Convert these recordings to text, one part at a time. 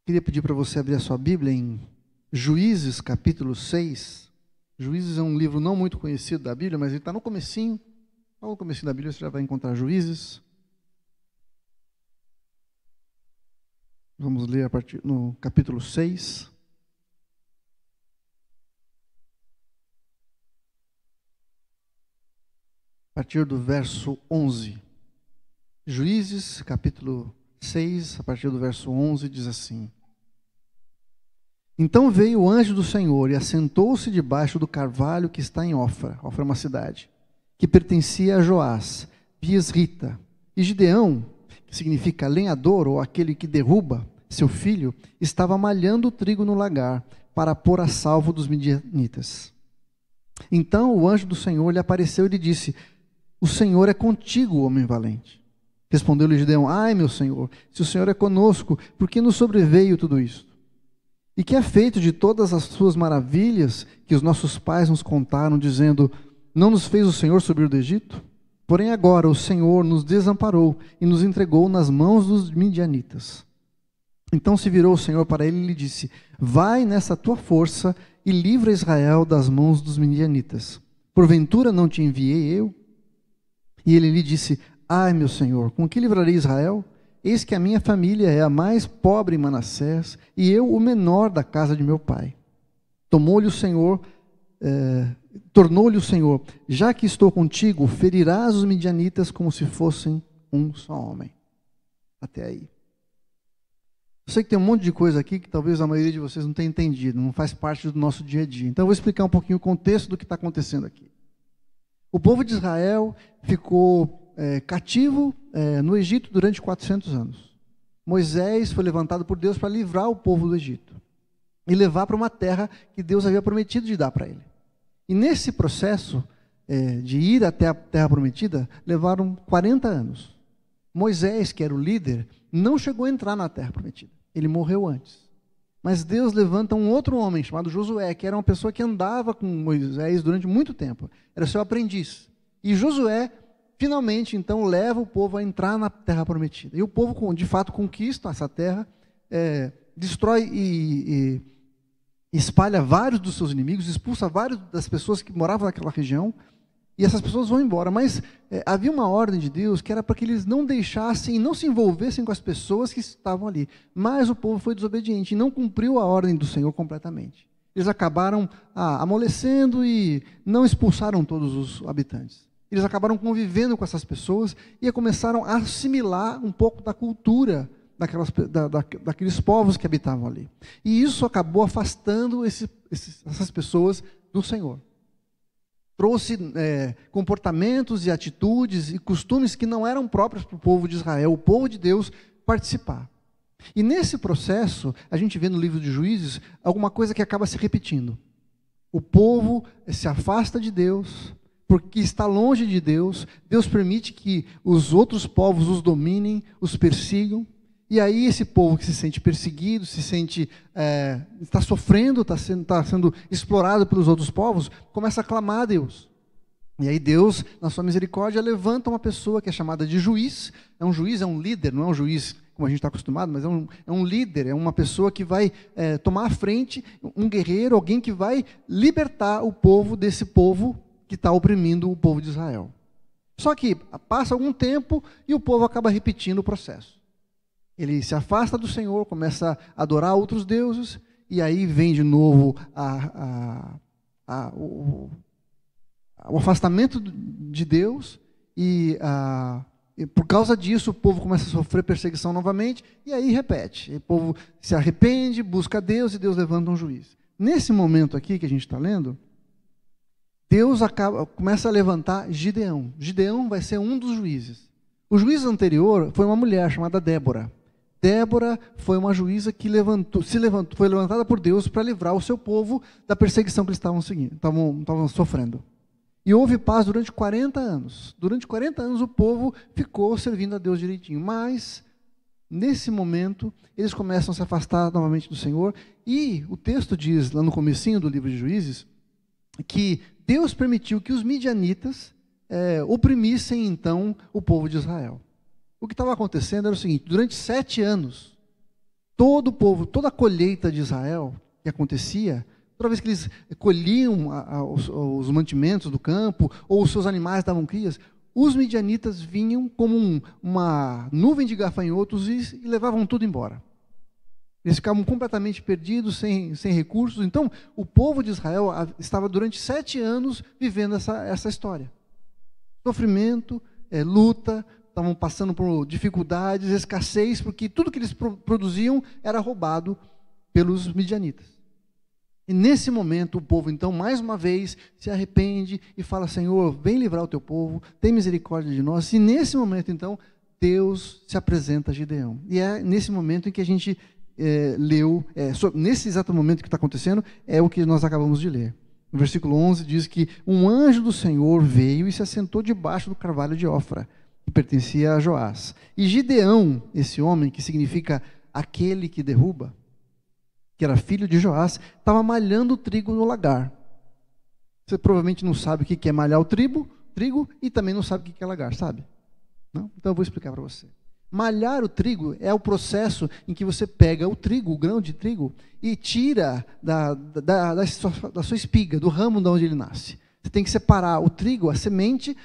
Queria pedir para você abrir a sua Bíblia em Juízes, capítulo 6. Juízes é um livro não muito conhecido da Bíblia, mas ele está no comecinho. No comecinho da Bíblia você já vai encontrar Juízes. Vamos ler a partir no capítulo 6. A partir do verso 11. Juízes, capítulo 6, a partir do verso 11, diz assim: Então veio o anjo do Senhor e assentou-se debaixo do carvalho que está em Ofra. Ofra é uma cidade, que pertencia a Joás, Biesrita. E Gideão, que significa lenhador ou aquele que derruba, seu filho, estava malhando o trigo no lagar para pôr a salvo dos midianitas. Então o anjo do Senhor lhe apareceu e lhe disse: O Senhor é contigo, homem valente. Respondeu-lhe Gideão: Ai, meu Senhor, se o Senhor é conosco, por que nos sobreveio tudo isto? E que é feito de todas as suas maravilhas que os nossos pais nos contaram, dizendo: Não nos fez o Senhor subir do Egito? Porém agora o Senhor nos desamparou e nos entregou nas mãos dos midianitas. Então se virou o Senhor para ele e lhe disse: Vai nessa tua força e livra Israel das mãos dos midianitas. Porventura não te enviei eu? E ele lhe disse: Ai, meu Senhor, com que livrarei Israel? Eis que a minha família é a mais pobre em Manassés, e eu o menor da casa de meu pai. Tornou-lhe o Senhor: Já que estou contigo, ferirás os midianitas como se fossem um só homem. Até aí. Eu sei que tem um monte de coisa aqui que talvez a maioria de vocês não tenha entendido, não faz parte do nosso dia a dia. Então eu vou explicar um pouquinho o contexto do que está acontecendo aqui. O povo de Israel ficou cativo no Egito durante 400 anos. Moisés foi levantado por Deus para livrar o povo do Egito e levar para uma terra que Deus havia prometido de dar para ele. E nesse processo de ir até a terra prometida, levaram 40 anos. Moisés, que era o líder, não chegou a entrar na terra prometida. Ele morreu antes. Mas Deus levanta um outro homem chamado Josué, que era uma pessoa que andava com Moisés durante muito tempo. Era seu aprendiz. E Josué finalmente, então, leva o povo a entrar na terra prometida. E o povo, de fato, conquista essa terra, destrói e espalha vários dos seus inimigos, expulsa várias das pessoas que moravam naquela região, e essas pessoas vão embora. Mas havia uma ordem de Deus que era para que eles não deixassem, não se envolvessem com as pessoas que estavam ali. Mas o povo foi desobediente e não cumpriu a ordem do Senhor completamente. Eles acabaram amolecendo e não expulsaram todos os habitantes. Eles acabaram convivendo com essas pessoas e começaram a assimilar um pouco da cultura daqueles povos que habitavam ali. E isso acabou afastando essas pessoas do Senhor. Trouxe comportamentos e atitudes e costumes que não eram próprios para o povo de Israel, o povo de Deus, participar. E nesse processo, a gente vê no livro de Juízes alguma coisa que acaba se repetindo. O povo se afasta de Deus, porque está longe de Deus. Deus permite que os outros povos os dominem, os persigam, e aí esse povo que se sente perseguido, está sofrendo, está sendo explorado pelos outros povos, começa a clamar a Deus. E aí Deus, na sua misericórdia, levanta uma pessoa que é chamada de juiz. Juiz, é um líder, não é um juiz como a gente está acostumado, mas é um líder, é uma pessoa que vai tomar a frente, um guerreiro, alguém que vai libertar o povo desse povo que está oprimindo o povo de Israel. Só que passa algum tempo e o povo acaba repetindo o processo. Ele se afasta do Senhor, começa a adorar outros deuses, e aí vem de novo o afastamento de Deus, e por causa disso o povo começa a sofrer perseguição novamente, e aí repete. O povo se arrepende, busca Deus, e Deus levanta um juiz. Nesse momento aqui que a gente está lendo, Deus começa a levantar Gideão. Gideão vai ser um dos juízes. O juiz anterior foi uma mulher chamada Débora. Débora foi uma juíza que foi levantada por Deus para livrar o seu povo da perseguição que eles estavam sofrendo. E houve paz durante 40 anos. Durante 40 anos o povo ficou servindo a Deus direitinho. Mas, nesse momento, eles começam a se afastar novamente do Senhor. E o texto diz, lá no comecinho do livro de Juízes, que Deus permitiu que os midianitas oprimissem, então, o povo de Israel. O que estava acontecendo era o seguinte: durante 7 anos, todo o povo, toda a colheita de Israel que acontecia, toda vez que eles colhiam os mantimentos do campo, ou os seus animais davam crias, os midianitas vinham como uma nuvem de gafanhotos e levavam tudo embora. Eles ficavam completamente perdidos, sem recursos. Então, o povo de Israel estava durante 7 anos vivendo essa história. Sofrimento, luta, estavam passando por dificuldades, escassez, porque tudo que eles produziam era roubado pelos midianitas. E nesse momento o povo, então, mais uma vez, se arrepende e fala: Senhor, vem livrar o teu povo, tem misericórdia de nós. E nesse momento, então, Deus se apresenta a Gideão. E é nesse momento em que a gente leu, nesse exato momento que está acontecendo, é o que nós acabamos de ler. No versículo 11 diz que um anjo do Senhor veio e se assentou debaixo do carvalho de Ofra, que pertencia a Joás. E Gideão, esse homem, que significa aquele que derruba, que era filho de Joás, estava malhando trigo no lagar. Você provavelmente não sabe o que é malhar o trigo e também não sabe o que é lagar, sabe? Não? Então eu vou explicar para você. Malhar o trigo é o processo em que você pega o trigo, o grão de trigo, e tira da sua espiga, do ramo de onde ele nasce. Você tem que separar o trigo, a semente,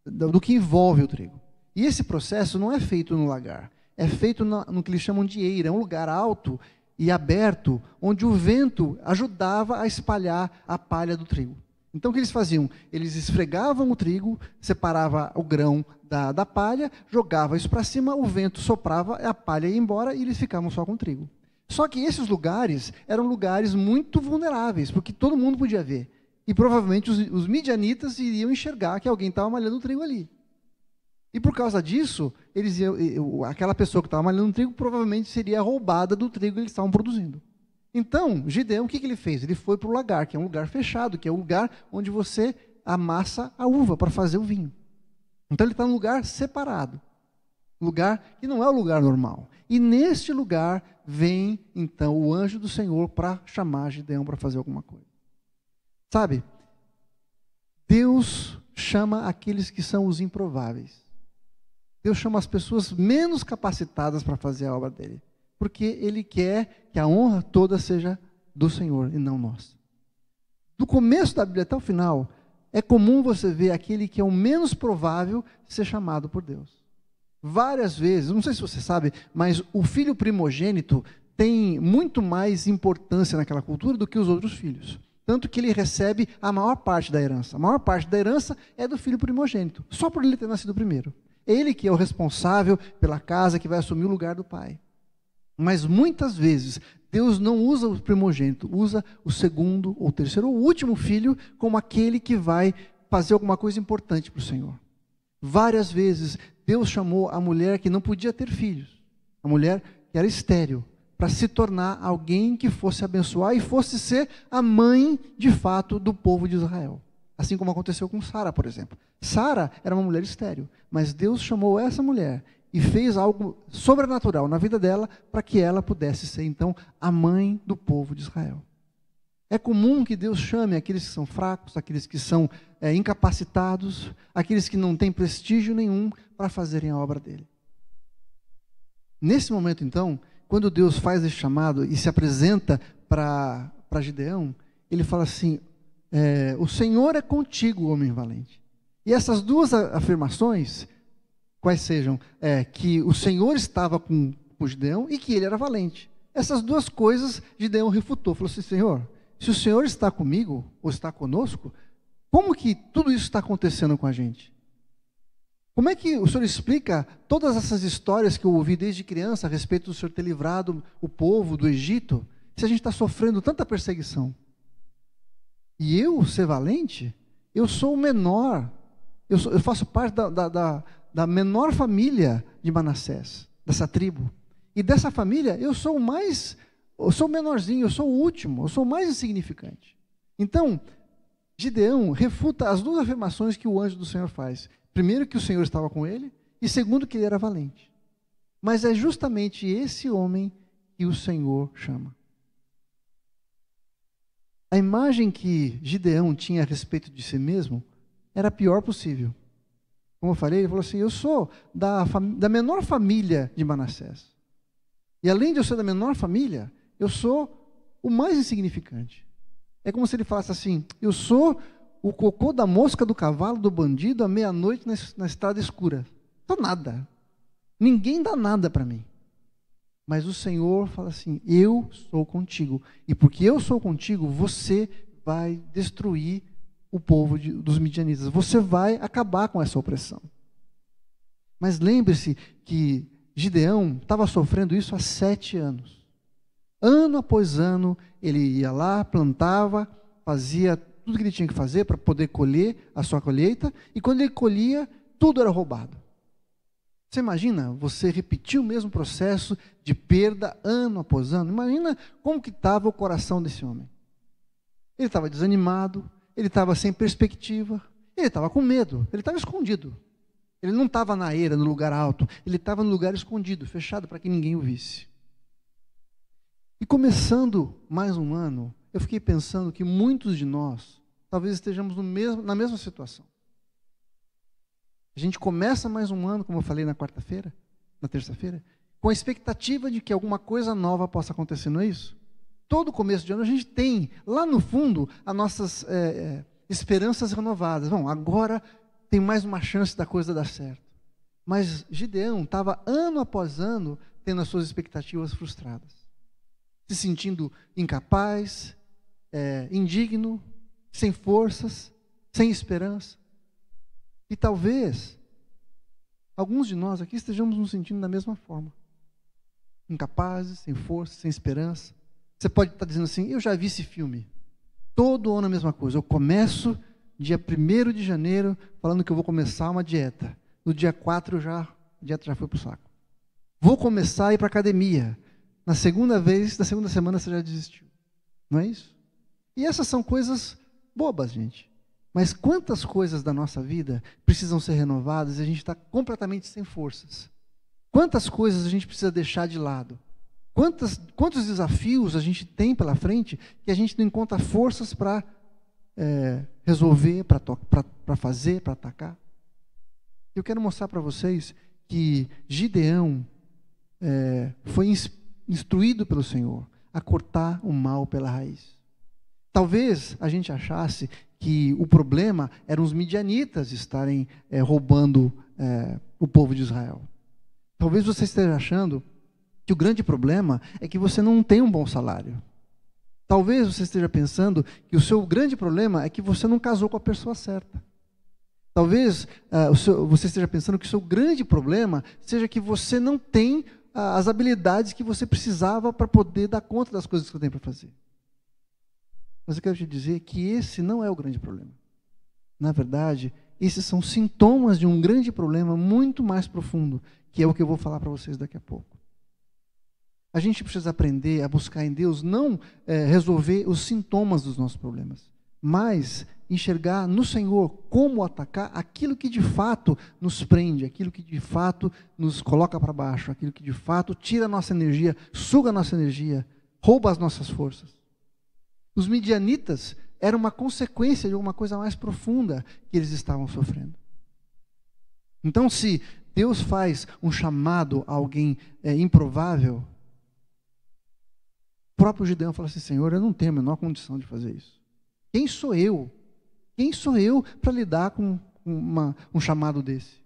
do que envolve o trigo. E esse processo não é feito no lagar. É feito no que eles chamam de eira, é um lugar alto e aberto, onde o vento ajudava a espalhar a palha do trigo. Então o que eles faziam? Eles esfregavam o trigo, separava o grão da palha, jogava isso para cima, o vento soprava, a palha ia embora e eles ficavam só com o trigo. Só que esses lugares eram lugares muito vulneráveis, porque todo mundo podia ver. E provavelmente os midianitas iriam enxergar que alguém estava malhando o trigo ali. E por causa disso, aquela pessoa que estava malhando o trigo provavelmente seria roubada do trigo que eles estavam produzindo. Então, Gideão, o que ele fez? Ele foi para o lagar, que é um lugar fechado, que é um lugar onde você amassa a uva para fazer o vinho. Então ele está num lugar separado, lugar que não é o lugar normal. E neste lugar vem, então, o anjo do Senhor para chamar Gideão para fazer alguma coisa. Sabe, Deus chama aqueles que são os improváveis. Deus chama as pessoas menos capacitadas para fazer a obra dele, porque Ele quer que a honra toda seja do Senhor e não nossa. Do começo da Bíblia até o final, é comum você ver aquele que é o menos provável ser chamado por Deus. Várias vezes, não sei se você sabe, mas o filho primogênito tem muito mais importância naquela cultura do que os outros filhos. Tanto que ele recebe a maior parte da herança. A maior parte da herança é do filho primogênito, só por ele ter nascido primeiro. Ele que é o responsável pela casa, que vai assumir o lugar do pai. Mas muitas vezes, Deus não usa o primogênito, usa o segundo, ou terceiro, ou último filho, como aquele que vai fazer alguma coisa importante para o Senhor. Várias vezes, Deus chamou a mulher que não podia ter filhos, a mulher que era estéril, para se tornar alguém que fosse abençoar e fosse ser a mãe, de fato, do povo de Israel. Assim como aconteceu com Sara, por exemplo. Sara era uma mulher estéril, mas Deus chamou essa mulher e fez algo sobrenatural na vida dela para que ela pudesse ser, então, a mãe do povo de Israel. É comum que Deus chame aqueles que são fracos, aqueles que são incapacitados, aqueles que não têm prestígio nenhum para fazerem a obra dele. Nesse momento, então, quando Deus faz esse chamado e se apresenta para Gideão, ele fala assim: o Senhor é contigo, homem valente. E essas duas afirmações, quais sejam? Que o Senhor estava com Gideão e que ele era valente. Essas duas coisas Gideão refutou, falou assim: Senhor, se o Senhor está comigo, ou está conosco, como que tudo isso está acontecendo com a gente? Como é que o Senhor explica todas essas histórias que eu ouvi desde criança a respeito do Senhor ter livrado o povo do Egito, se a gente está sofrendo tanta perseguição? E eu ser valente? Eu sou o menor, eu faço parte da menor família de Manassés, dessa tribo. E dessa família eu sou o menorzinho, eu sou o último, eu sou o mais insignificante. Então, Gideão refuta as duas afirmações que o anjo do Senhor faz. Primeiro, que o Senhor estava com ele, e segundo, que ele era valente. Mas é justamente esse homem que o Senhor chama. A imagem que Gideão tinha a respeito de si mesmo era a pior possível. Como eu falei, ele falou assim: eu sou da menor família de Manassés. E além de eu ser da menor família, eu sou o mais insignificante. É como se ele falasse assim: eu sou o cocô da mosca, do cavalo, do bandido, à meia-noite na estrada escura. Sou nada. Ninguém dá nada para mim. Mas o Senhor fala assim: eu sou contigo. E porque eu sou contigo, você vai destruir o povo dos midianitas. Você vai acabar com essa opressão. Mas lembre-se que Gideão estava sofrendo isso há 7 anos. Ano após ano, ele ia lá, plantava, fazia tudo que ele tinha que fazer para poder colher a sua colheita, e quando ele colhia, tudo era roubado. Você imagina você repetir o mesmo processo de perda ano após ano? Imagina como que estava o coração desse homem. Ele estava desanimado, ele estava sem perspectiva, ele estava com medo, ele estava escondido. Ele não estava na eira, no lugar alto, ele estava no lugar escondido, fechado para que ninguém o visse. E começando mais um ano, eu fiquei pensando que muitos de nós talvez estejamos na mesma situação. A gente começa mais um ano, como eu falei na quarta-feira, na terça-feira, com a expectativa de que alguma coisa nova possa acontecer, não é isso? Todo começo de ano a gente tem, lá no fundo, as nossas esperanças renovadas. Bom, agora tem mais uma chance da coisa dar certo. Mas Gideão estava ano após ano tendo as suas expectativas frustradas, se sentindo incapaz, indigno, sem forças, sem esperança. E talvez alguns de nós aqui estejamos nos sentindo da mesma forma. Incapazes, sem força, sem esperança. Você pode estar dizendo assim: eu já vi esse filme. Todo ano a mesma coisa. Eu começo dia 1º de janeiro falando que eu vou começar uma dieta. No dia 4 a dieta já foi para o saco. Vou começar a ir para a academia. Na segunda semana você já desistiu. Não é isso? E essas são coisas bobas, gente. Mas quantas coisas da nossa vida precisam ser renovadas e a gente está completamente sem forças? Quantas coisas a gente precisa deixar de lado? Quantos desafios a gente tem pela frente que a gente não encontra forças para resolver, para fazer, para atacar? Eu quero mostrar para vocês que Gideão foi instruído pelo Senhor a cortar o mal pela raiz. Talvez a gente achasse que o problema eram os midianitas estarem roubando o povo de Israel. Talvez você esteja achando que o grande problema é que você não tem um bom salário. Talvez você esteja pensando que o seu grande problema é que você não casou com a pessoa certa. Talvez você esteja pensando que o seu grande problema seja que você não tem as habilidades que você precisava para poder dar conta das coisas que você tem para fazer. Mas eu quero te dizer que esse não é o grande problema. Na verdade, esses são sintomas de um grande problema muito mais profundo, que é o que eu vou falar para vocês daqui a pouco. A gente precisa aprender a buscar em Deus, não resolver os sintomas dos nossos problemas, mas enxergar no Senhor como atacar aquilo que de fato nos prende, aquilo que de fato nos coloca para baixo, aquilo que de fato tira a nossa energia, suga a nossa energia, rouba as nossas forças. Os midianitas eram uma consequência de alguma coisa mais profunda que eles estavam sofrendo. Então, se Deus faz um chamado a alguém improvável, o próprio Gideão fala assim: Senhor, eu não tenho a menor condição de fazer isso. Quem sou eu? Quem sou eu para lidar com um chamado desse?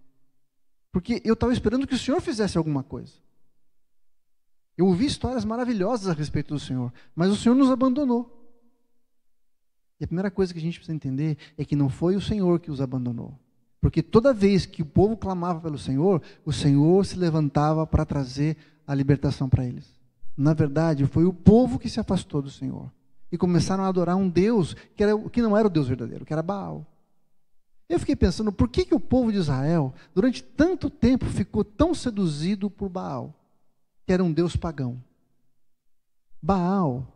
Porque eu estava esperando que o Senhor fizesse alguma coisa. Eu ouvi histórias maravilhosas a respeito do Senhor, mas o Senhor nos abandonou. E a primeira coisa que a gente precisa entender é que não foi o Senhor que os abandonou. Porque toda vez que o povo clamava pelo Senhor, o Senhor se levantava para trazer a libertação para eles. Na verdade, foi o povo que se afastou do Senhor. E começaram a adorar um Deus que não era o Deus verdadeiro, que era Baal. Eu fiquei pensando, por que o povo de Israel, durante tanto tempo, ficou tão seduzido por Baal, que era um Deus pagão? Baal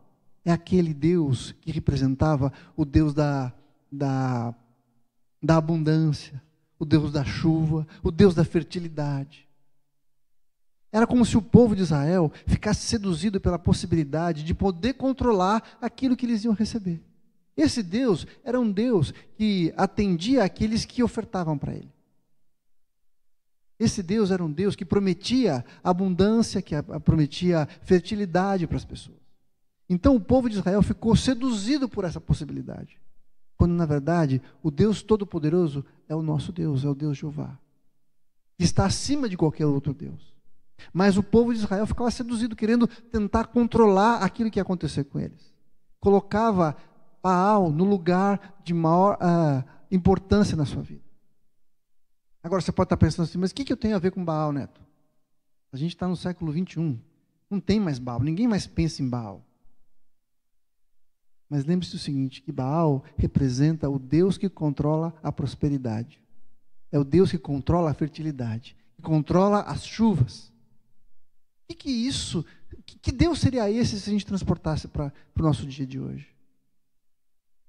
é aquele Deus que representava o Deus da abundância, o Deus da chuva, o Deus da fertilidade. Era como se o povo de Israel ficasse seduzido pela possibilidade de poder controlar aquilo que eles iam receber. Esse Deus era um Deus que atendia aqueles que ofertavam para ele. Esse Deus era um Deus que prometia abundância, que prometia fertilidade para as pessoas. Então o povo de Israel ficou seduzido por essa possibilidade. Quando na verdade o Deus Todo-Poderoso é o nosso Deus, é o Deus Jeová. Que está acima de qualquer outro Deus. Mas o povo de Israel ficava seduzido, querendo tentar controlar aquilo que ia acontecer com eles. Colocava Baal no lugar de maior importância na sua vida. Agora você pode estar pensando assim, mas o que eu tenho a ver com Baal, Neto? A gente está no século 21, não tem mais Baal, ninguém mais pensa em Baal. Mas lembre-se do seguinte, que Baal representa o Deus que controla a prosperidade. É o Deus que controla a fertilidade, que controla as chuvas. Que Deus seria esse se a gente transportasse para o nosso dia de hoje?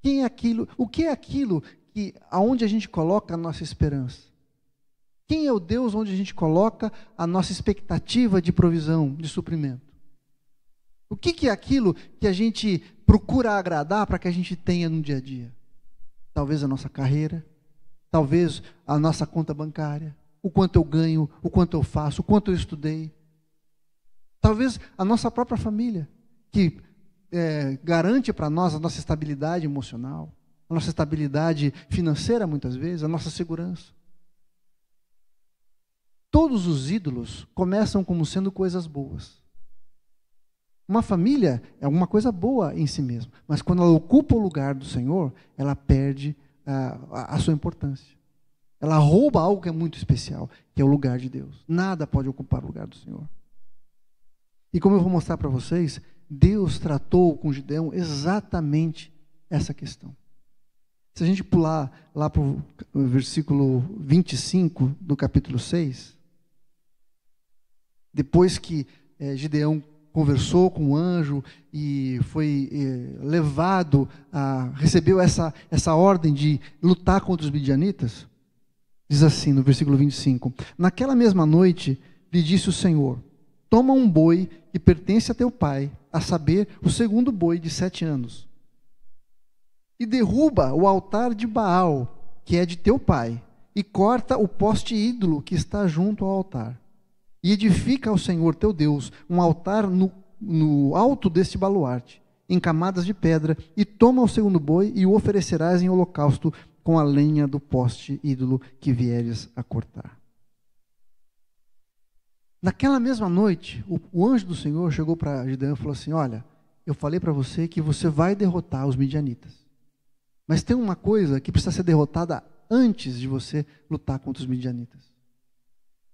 Quem é aquilo? O que é aquilo aonde a gente coloca a nossa esperança? Quem é o Deus onde a gente coloca a nossa expectativa de provisão, de suprimento? O que é aquilo que a gente procura agradar para que a gente tenha no dia a dia? Talvez a nossa carreira, talvez a nossa conta bancária, o quanto eu ganho, o quanto eu faço, o quanto eu estudei. Talvez a nossa própria família, que garante para nós a nossa estabilidade emocional, a nossa estabilidade financeira muitas vezes, a nossa segurança. Todos os ídolos começam como sendo coisas boas. Uma família é uma coisa boa em si mesma, mas quando ela ocupa o lugar do Senhor, ela perde a sua importância. Ela rouba algo que é muito especial, que é o lugar de Deus. Nada pode ocupar o lugar do Senhor. E como eu vou mostrar para vocês, Deus tratou com Gideão exatamente essa questão. Se a gente pular lá para o versículo 25 do capítulo 6, depois que Gideão conversou com o anjo e foi levado recebeu essa ordem de lutar contra os midianitas, diz assim no versículo 25: naquela mesma noite lhe disse o Senhor: toma um boi que pertence a teu pai, a saber, o segundo boi de 7 anos, e derruba o altar de Baal, que é de teu pai, e corta o poste ídolo que está junto ao altar. E edifica ao Senhor teu Deus um altar no alto deste baluarte, em camadas de pedra, e toma o segundo boi e o oferecerás em holocausto com a lenha do poste ídolo que vieres a cortar. Naquela mesma noite, o anjo do Senhor chegou para Gideão e falou assim: olha, eu falei para você que você vai derrotar os midianitas, mas tem uma coisa que precisa ser derrotada antes de você lutar contra os midianitas.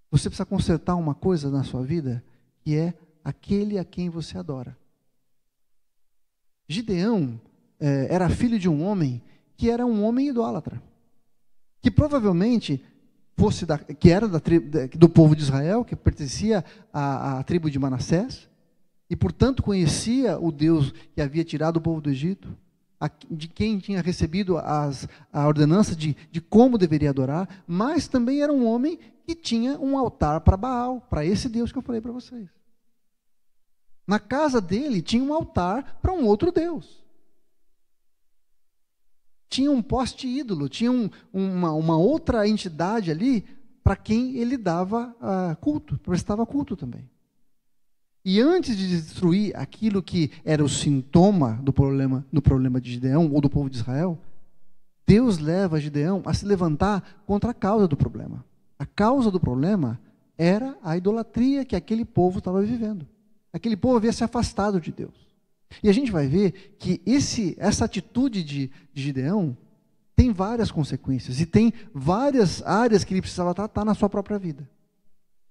Você precisa consertar uma coisa na sua vida, que é aquele a quem você adora. Gideão era filho de um homem que era um homem idólatra, que provavelmente que era do povo de Israel, que pertencia à tribo de Manassés, e portanto conhecia o Deus que havia tirado o povo do Egito, de quem tinha recebido a ordenança de como deveria adorar, mas também era um homem que tinha um altar para Baal, para esse Deus que eu falei para vocês. Na casa dele tinha um altar para um outro Deus. Tinha um poste ídolo, tinha uma outra entidade ali para quem ele dava culto, prestava culto também. E antes de destruir aquilo que era o sintoma do problema de Gideão, ou do povo de Israel, Deus leva Gideão a se levantar contra a causa do problema. A causa do problema era a idolatria que aquele povo estava vivendo. Aquele povo havia se afastado de Deus. E a gente vai ver que essa atitude de Gideão tem várias consequências e tem várias áreas que ele precisava tratar na sua própria vida.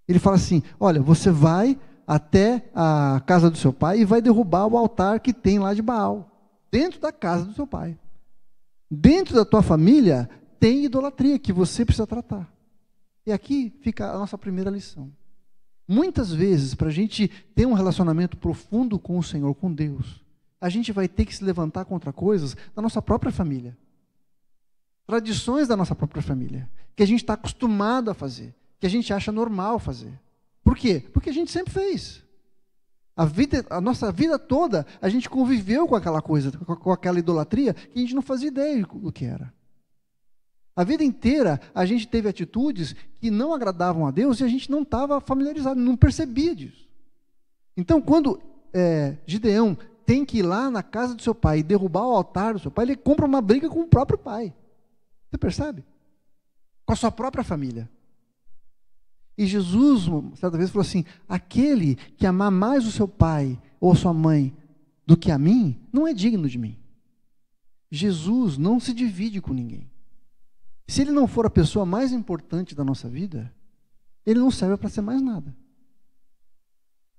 Ele fala assim: olha, você vai até a casa do seu pai e vai derrubar o altar que tem lá de Baal, dentro da casa do seu pai. Dentro da tua família tem idolatria que você precisa tratar. E aqui fica a nossa primeira lição. Muitas vezes, para a gente ter um relacionamento profundo com o Senhor, com Deus, a gente vai ter que se levantar contra coisas da nossa própria família. Tradições da nossa própria família, que a gente está acostumado a fazer, que a gente acha normal fazer. Por quê? Porque a gente sempre fez. A nossa vida toda, a gente conviveu com aquela coisa, com aquela idolatria, que a gente não fazia ideia do que era. A vida inteira a gente teve atitudes que não agradavam a Deus e a gente não estava familiarizado, não percebia disso. Então, quando Gideão tem que ir lá na casa do seu pai e derrubar o altar do seu pai, ele compra uma briga com o próprio pai. Você percebe? Com a sua própria família. E Jesus, certa vez, falou assim: aquele que amar mais o seu pai ou a sua mãe do que a mim, não é digno de mim. Jesus não se divide com ninguém. Se ele não for a pessoa mais importante da nossa vida, ele não serve para ser mais nada.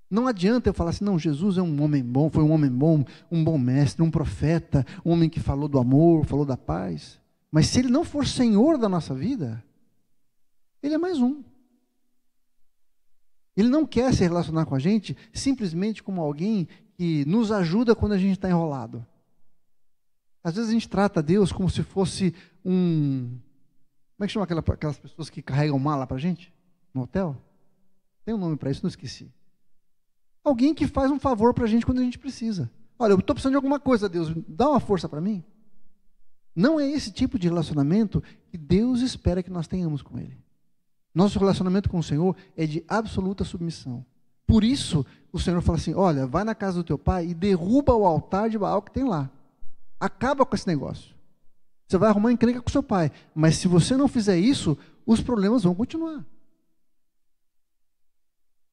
Não adianta eu falar assim: não, Jesus é um homem bom, foi um homem bom, um bom mestre, um profeta, um homem que falou do amor, falou da paz. Mas se ele não for Senhor da nossa vida, ele é mais um. Ele não quer se relacionar com a gente simplesmente como alguém que nos ajuda quando a gente está enrolado. Às vezes a gente trata Deus como se fosse um... Como é que chama aquelas pessoas que carregam mala para a gente? No hotel? Tem um nome para isso, não esqueci. Alguém que faz um favor para a gente quando a gente precisa. Olha, eu estou precisando de alguma coisa, Deus, dá uma força para mim. Não é esse tipo de relacionamento que Deus espera que nós tenhamos com Ele. Nosso relacionamento com o Senhor é de absoluta submissão. Por isso, o Senhor fala assim: olha, vai na casa do teu pai e derruba o altar de Baal que tem lá. Acaba com esse negócio. Você vai arrumar encrenca com seu pai. Mas se você não fizer isso, os problemas vão continuar.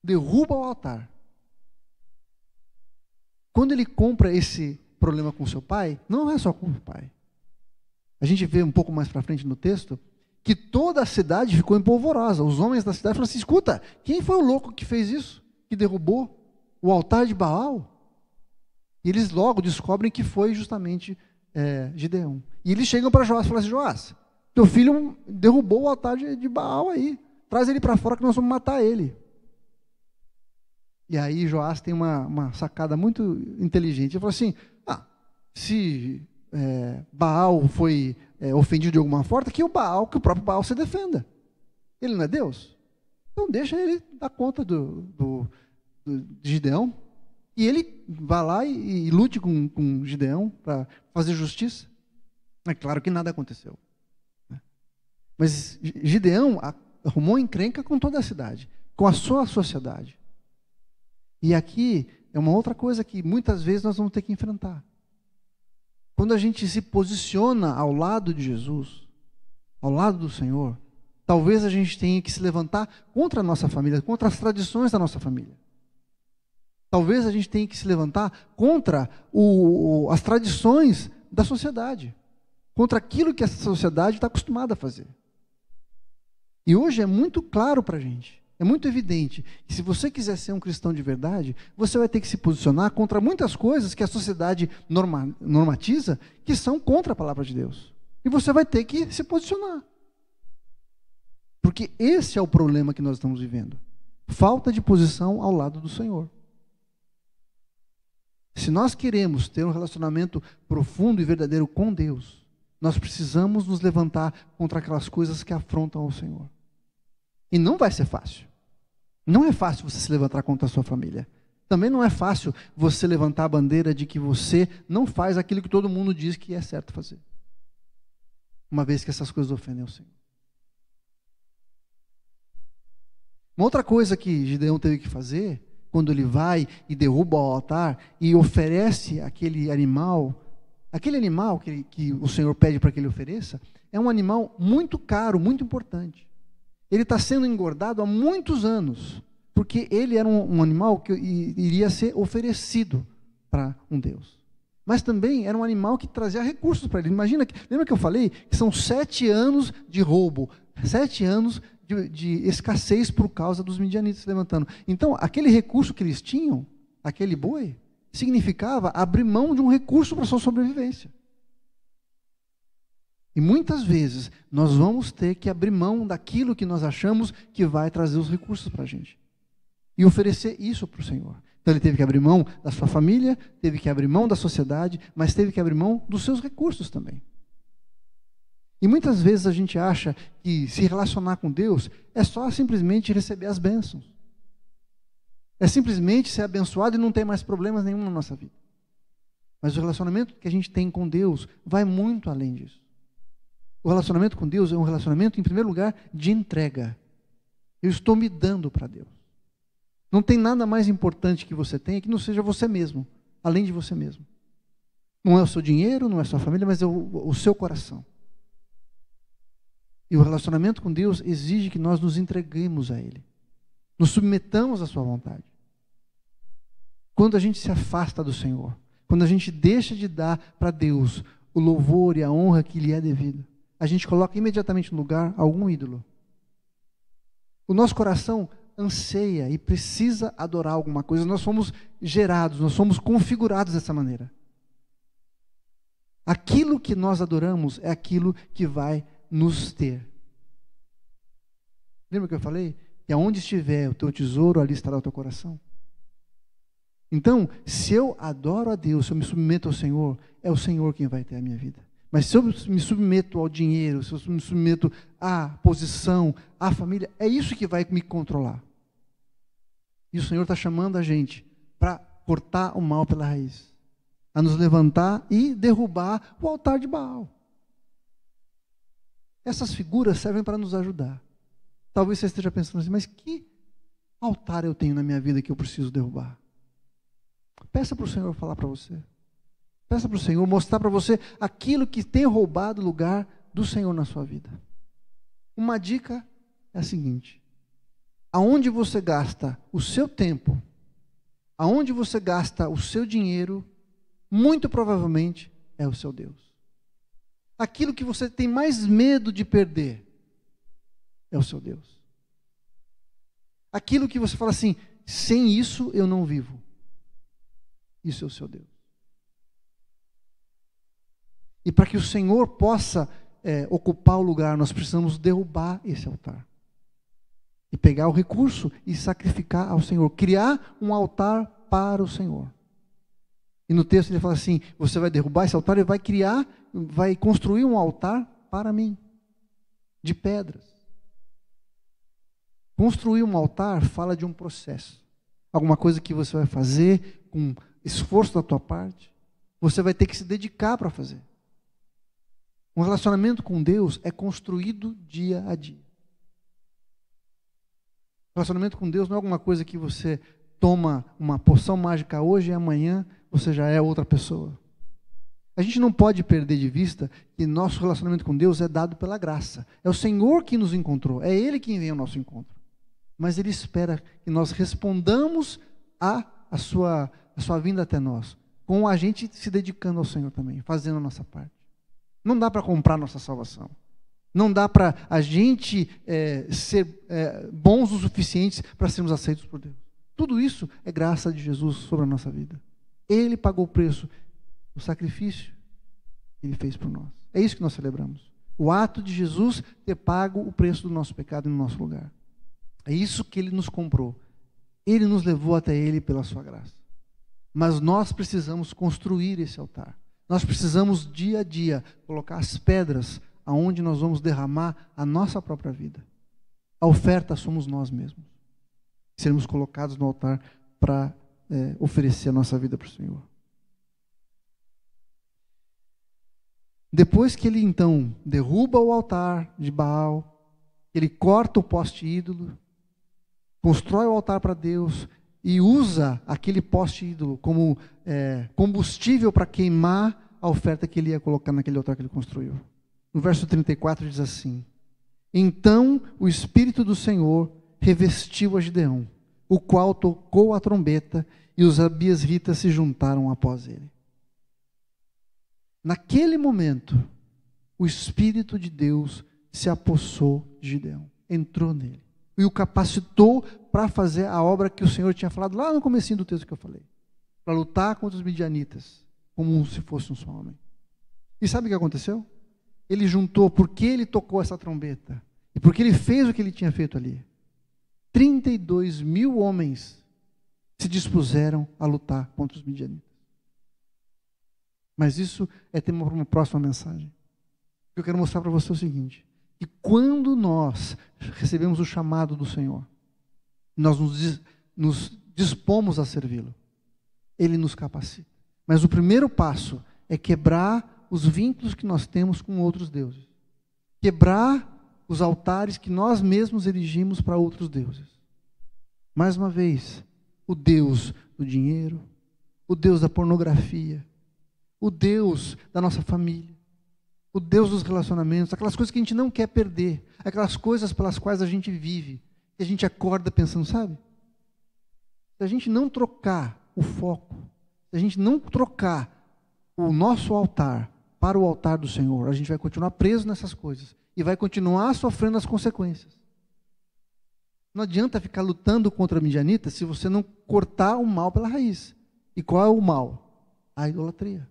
Derruba o altar. Quando ele compra esse problema com seu pai, não é só com o pai. A gente vê um pouco mais para frente no texto que toda a cidade ficou empolvorosa. Os homens da cidade falaram assim: escuta, quem foi o louco que fez isso? Que derrubou o altar de Baal? E eles logo descobrem que foi justamente Gideão. E eles chegam para Joás e falam assim: Joás, teu filho derrubou o altar de Baal aí. Traz ele para fora que nós vamos matar ele. E aí Joás tem uma sacada muito inteligente. Ele fala assim: se Baal foi ofendido de alguma forma, que o próprio Baal se defenda. Ele não é Deus? Então deixa ele dar conta de Gideão. E ele vá lá e lute com Gideão para fazer justiça. É claro que nada aconteceu. Mas Gideão arrumou encrenca com toda a cidade, com a sua sociedade. E aqui é uma outra coisa que muitas vezes nós vamos ter que enfrentar. Quando a gente se posiciona ao lado de Jesus, ao lado do Senhor, talvez a gente tenha que se levantar contra a nossa família, contra as tradições da nossa família. Talvez a gente tenha que se levantar contra as tradições da sociedade, contra aquilo que essa sociedade está acostumada a fazer. E hoje é muito claro para a gente, é muito evidente que se você quiser ser um cristão de verdade, você vai ter que se posicionar contra muitas coisas que a sociedade normatiza, que são contra a palavra de Deus. E você vai ter que se posicionar. Porque esse é o problema que nós estamos vivendo. Falta de posição ao lado do Senhor. Se nós queremos ter um relacionamento profundo e verdadeiro com Deus, nós precisamos nos levantar contra aquelas coisas que afrontam ao Senhor. E não vai ser fácil. Não é fácil você se levantar contra a sua família. Também não é fácil você levantar a bandeira de que você não faz aquilo que todo mundo diz que é certo fazer. Uma vez que essas coisas ofendem o Senhor. Uma outra coisa que Gideão teve que fazer, quando ele vai e derruba o altar e oferece aquele animal que o Senhor pede para que ele ofereça, é um animal muito caro, muito importante. Ele está sendo engordado há muitos anos, porque ele era um animal que iria ser oferecido para um Deus. Mas também era um animal que trazia recursos para ele. Lembra que eu falei que são 7 anos de roubo, 7 anos de escassez por causa dos midianitas se levantando. Então, aquele recurso que eles tinham, aquele boi, significava abrir mão de um recurso para a sua sobrevivência. E muitas vezes nós vamos ter que abrir mão daquilo que nós achamos que vai trazer os recursos para a gente. E oferecer isso para o Senhor. Então ele teve que abrir mão da sua família, teve que abrir mão da sociedade, mas teve que abrir mão dos seus recursos também. E muitas vezes a gente acha que se relacionar com Deus é só simplesmente receber as bênçãos. É simplesmente ser abençoado e não ter mais problemas nenhum na nossa vida. Mas o relacionamento que a gente tem com Deus vai muito além disso. O relacionamento com Deus é um relacionamento, em primeiro lugar, de entrega. Eu estou me dando para Deus. Não tem nada mais importante que você tenha que não seja você mesmo, além de você mesmo. Não é o seu dinheiro, não é a sua família, mas é o seu coração. E o relacionamento com Deus exige que nós nos entreguemos a Ele. Nos submetamos à sua vontade. Quando a gente se afasta do Senhor, quando a gente deixa de dar para Deus o louvor e a honra que lhe é devido, a gente coloca imediatamente no lugar algum ídolo. O nosso coração anseia e precisa adorar alguma coisa. Nós somos gerados, nós somos configurados dessa maneira. Aquilo que nós adoramos é aquilo que vai nos ter. Lembra que eu falei? Que aonde estiver o teu tesouro, ali estará o teu coração. Então, se eu adoro a Deus, se eu me submeto ao Senhor, é o Senhor quem vai ter a minha vida. Mas se eu me submeto ao dinheiro, se eu me submeto à posição, à família, é isso que vai me controlar. E o Senhor está chamando a gente para cortar o mal pela raiz, a nos levantar e derrubar o altar de Baal. Essas figuras servem para nos ajudar. Talvez você esteja pensando assim, mas que altar eu tenho na minha vida que eu preciso derrubar? Peça para o Senhor falar para você. Peça para o Senhor mostrar para você aquilo que tem roubado o lugar do Senhor na sua vida. Uma dica é a seguinte: aonde você gasta o seu tempo, aonde você gasta o seu dinheiro, muito provavelmente é o seu Deus. Aquilo que você tem mais medo de perder é o seu Deus. Aquilo que você fala assim, sem isso eu não vivo. Isso é o seu Deus. E para que o Senhor possa ocupar o lugar, nós precisamos derrubar esse altar. E pegar o recurso e sacrificar ao Senhor. Criar um altar para o Senhor. E no texto ele fala assim, você vai derrubar esse altar e vai construir um altar para mim. De pedras. Construir um altar fala de um processo. Alguma coisa que você vai fazer com esforço da tua parte. Você vai ter que se dedicar para fazer. Um relacionamento com Deus é construído dia a dia. Relacionamento com Deus não é alguma coisa que você toma uma poção mágica hoje e amanhã você já é outra pessoa. A gente não pode perder de vista que nosso relacionamento com Deus é dado pela graça. É o Senhor que nos encontrou, é Ele quem vem ao nosso encontro. Mas Ele espera que nós respondamos a sua vinda até nós, com a gente se dedicando ao Senhor também, fazendo a nossa parte. Não dá para comprar nossa salvação. Não dá para a gente ser bons o suficientes para sermos aceitos por Deus. Tudo isso é graça de Jesus sobre a nossa vida. Ele pagou o preço, o sacrifício que Ele fez por nós. É isso que nós celebramos. O ato de Jesus ter pago o preço do nosso pecado no nosso lugar. É isso que Ele nos comprou. Ele nos levou até Ele pela sua graça. Mas nós precisamos construir esse altar. Nós precisamos dia a dia colocar as pedras aonde nós vamos derramar a nossa própria vida. A oferta somos nós mesmos. Sermos colocados no altar para oferecer a nossa vida para o Senhor. Depois que ele então derruba o altar de Baal, ele corta o poste ídolo, constrói o altar para Deus e usa aquele poste ídolo como combustível para queimar a oferta que ele ia colocar naquele altar que ele construiu. No verso 34 diz assim: então o Espírito do Senhor revestiu a Gideão, o qual tocou a trombeta e os abiesritas se juntaram após ele. Naquele momento, o Espírito de Deus se apossou de Gideão, entrou nele e o capacitou para fazer a obra que o Senhor tinha falado lá no comecinho do texto que eu falei, para lutar contra os midianitas, como se fosse um só homem. E sabe o que aconteceu? Ele juntou, porque ele tocou essa trombeta, e porque ele fez o que ele tinha feito ali, 32 mil homens se dispuseram a lutar contra os midianitas. Mas isso é tema para uma próxima mensagem. Eu quero mostrar para você o seguinte, que quando nós recebemos o chamado do Senhor, nós nos dispomos a servi-lo, Ele nos capacita. Mas o primeiro passo é quebrar os vínculos que nós temos com outros deuses. quebrar os altares que nós mesmos erigimos para outros deuses. Mais uma vez, o Deus do dinheiro, o Deus da pornografia, o Deus da nossa família, o Deus dos relacionamentos, aquelas coisas que a gente não quer perder, aquelas coisas pelas quais a gente vive, que a gente acorda pensando, sabe? Se a gente não trocar o foco, se a gente não trocar o nosso altar para o altar do Senhor, a gente vai continuar preso nessas coisas e vai continuar sofrendo as consequências. Não adianta ficar lutando contra a midianita se você não cortar o mal pela raiz. E qual é o mal? A idolatria.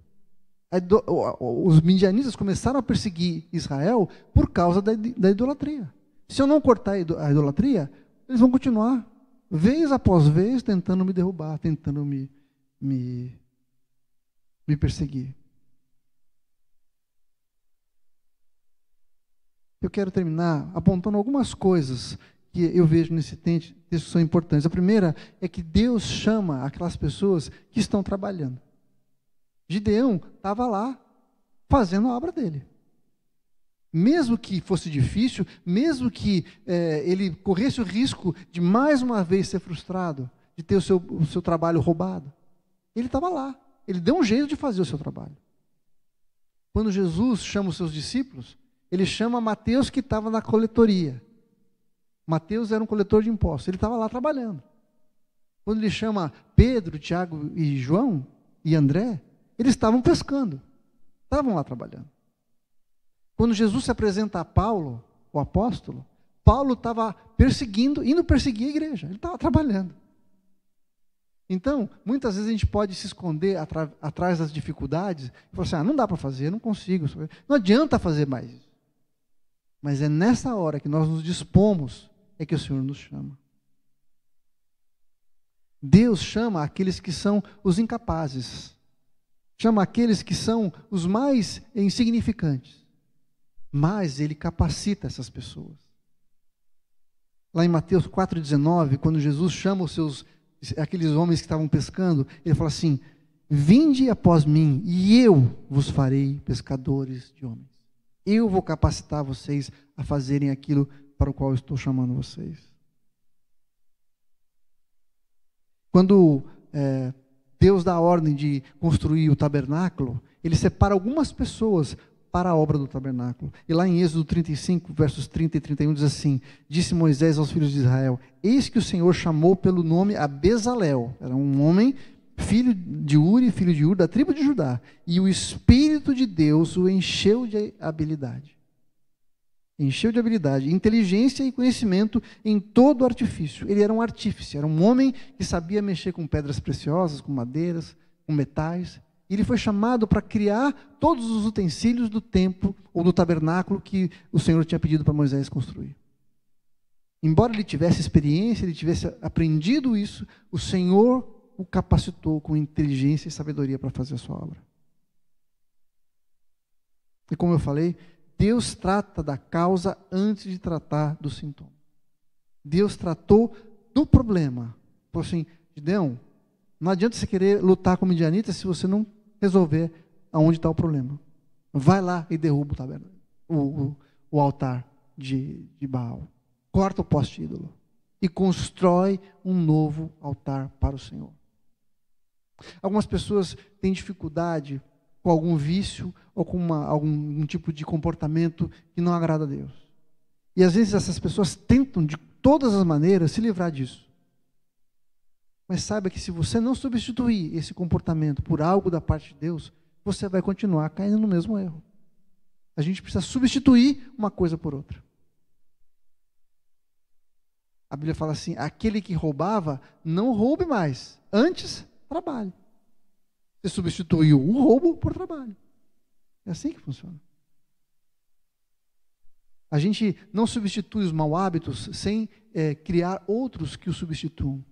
Os midianitas começaram a perseguir Israel por causa da idolatria. Se eu não cortar a idolatria, eles vão continuar, vez após vez, tentando me derrubar, tentando me perseguir. Eu quero terminar apontando algumas coisas que eu vejo nesse texto que são importantes. A primeira é que Deus chama aquelas pessoas que estão trabalhando. Gideão estava lá fazendo a obra dele. Mesmo que fosse difícil, mesmo que ele corresse o risco de mais uma vez ser frustrado, de ter o seu trabalho roubado, ele estava lá. Ele deu um jeito de fazer o seu trabalho. Quando Jesus chama os seus discípulos, ele chama Mateus, que estava na coletoria. Mateus era um coletor de impostos, ele estava lá trabalhando. Quando ele chama Pedro, Tiago e João e André, eles estavam pescando, estavam lá trabalhando. Quando Jesus se apresenta a Paulo, o apóstolo, Paulo estava indo perseguir a igreja, ele estava trabalhando. Então, muitas vezes a gente pode se esconder atrás das dificuldades e falar assim, não dá para fazer, não consigo, não adianta fazer mais isso. Mas é nessa hora que nós nos dispomos, é que o Senhor nos chama. Deus chama aqueles que são os incapazes, chama aqueles que são os mais insignificantes, mas Ele capacita essas pessoas. Lá em Mateus 4,19, quando Jesus chama aqueles homens que estavam pescando, Ele fala assim, vinde após mim, e eu vos farei pescadores de homens. Eu vou capacitar vocês a fazerem aquilo para o qual eu estou chamando vocês. Quando Deus dá a ordem de construir o tabernáculo, Ele separa algumas pessoas para a obra do tabernáculo. E lá em Êxodo 35, versos 30 e 31, diz assim, disse Moisés aos filhos de Israel, eis que o Senhor chamou pelo nome a Bezalel, era um homem, filho de Uri, da tribo de Judá, e o Espírito de Deus o encheu de habilidade, inteligência e conhecimento em todo artifício. Ele era um artífice, era um homem que sabia mexer com pedras preciosas, com madeiras, com metais. Ele foi chamado para criar todos os utensílios do templo ou do tabernáculo que o Senhor tinha pedido para Moisés construir. Embora ele tivesse experiência, ele tivesse aprendido isso, o Senhor o capacitou com inteligência e sabedoria para fazer a sua obra. E como eu falei, Deus trata da causa antes de tratar do sintoma. Deus tratou do problema. Falou assim, Gideão, não adianta você querer lutar com o midianita se você não resolver aonde está o problema. Vai lá e derruba o altar de Baal. Corta o poste ídolo. E constrói um novo altar para o Senhor. Algumas pessoas têm dificuldade com algum vício ou com algum tipo de comportamento que não agrada a Deus. E às vezes essas pessoas tentam de todas as maneiras se livrar disso. Mas saiba que se você não substituir esse comportamento por algo da parte de Deus, você vai continuar caindo no mesmo erro. A gente precisa substituir uma coisa por outra. A Bíblia fala assim, aquele que roubava, não roube mais. Antes, trabalhe. Você substituiu o roubo por trabalho. É assim que funciona. A gente não substitui os maus hábitos sem criar outros que os substituam.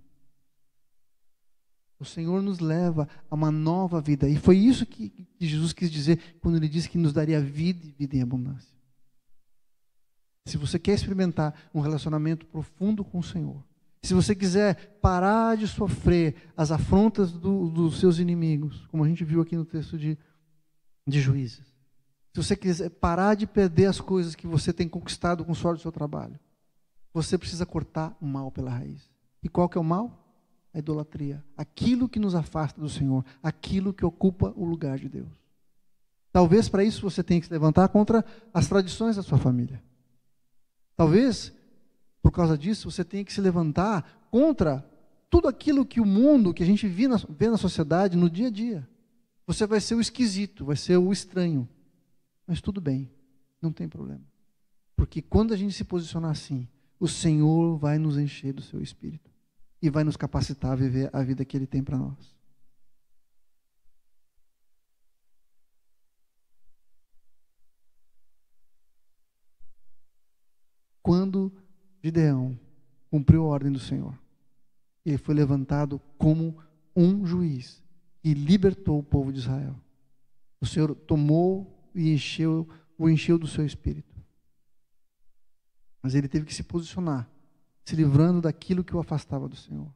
O Senhor nos leva a uma nova vida. E foi isso que Jesus quis dizer quando Ele disse que nos daria vida e vida em abundância. Se você quer experimentar um relacionamento profundo com o Senhor, se você quiser parar de sofrer as afrontas dos seus inimigos, como a gente viu aqui no texto de Juízes, Se você quiser parar de perder as coisas que você tem conquistado com o suor do seu trabalho, você precisa cortar o mal pela raiz. E qual que é o mal? A idolatria. Aquilo que nos afasta do Senhor. Aquilo que ocupa o lugar de Deus. Talvez para isso você tenha que se levantar contra as tradições da sua família. Talvez, por causa disso, você tenha que se levantar contra tudo aquilo que o mundo, que a gente vê na sociedade, no dia a dia. Você vai ser o esquisito, vai ser o estranho. Mas tudo bem, não tem problema. Porque quando a gente se posicionar assim, o Senhor vai nos encher do seu Espírito. E vai nos capacitar a viver a vida que Ele tem para nós. Quando Gideão cumpriu a ordem do Senhor, ele foi levantado como um juiz e libertou o povo de Israel. O Senhor tomou e o encheu do seu Espírito. Mas ele teve que se posicionar, se livrando daquilo que o afastava do Senhor.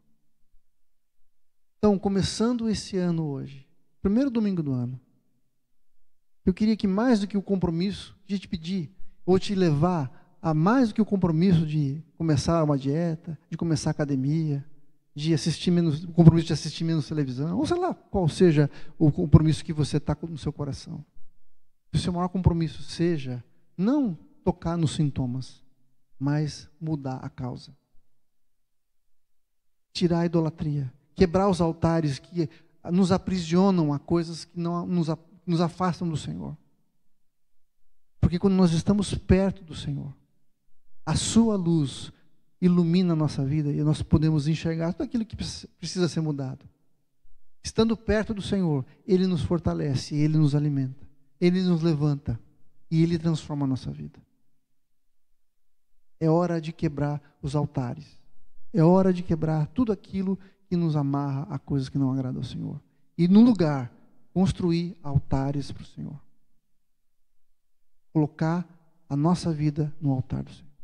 Então, começando esse ano hoje, primeiro domingo do ano, eu queria que mais do que o compromisso de te pedir, ou te levar a mais do que o compromisso de começar uma dieta, de começar a academia, de assistir menos, o compromisso de assistir menos televisão, ou sei lá qual seja o compromisso que você está no seu coração. Que o seu maior compromisso seja não tocar nos sintomas, mas mudar a causa. Tirar a idolatria, quebrar os altares que nos aprisionam a coisas que não nos afastam do Senhor. Porque quando nós estamos perto do Senhor, a sua luz ilumina a nossa vida e nós podemos enxergar tudo aquilo que precisa ser mudado. Estando perto do Senhor, Ele nos fortalece, Ele nos alimenta, Ele nos levanta e Ele transforma a nossa vida. É hora de quebrar os altares. É hora de quebrar tudo aquilo que nos amarra a coisas que não agradam ao Senhor. E no lugar, construir altares para o Senhor. Colocar a nossa vida no altar do Senhor.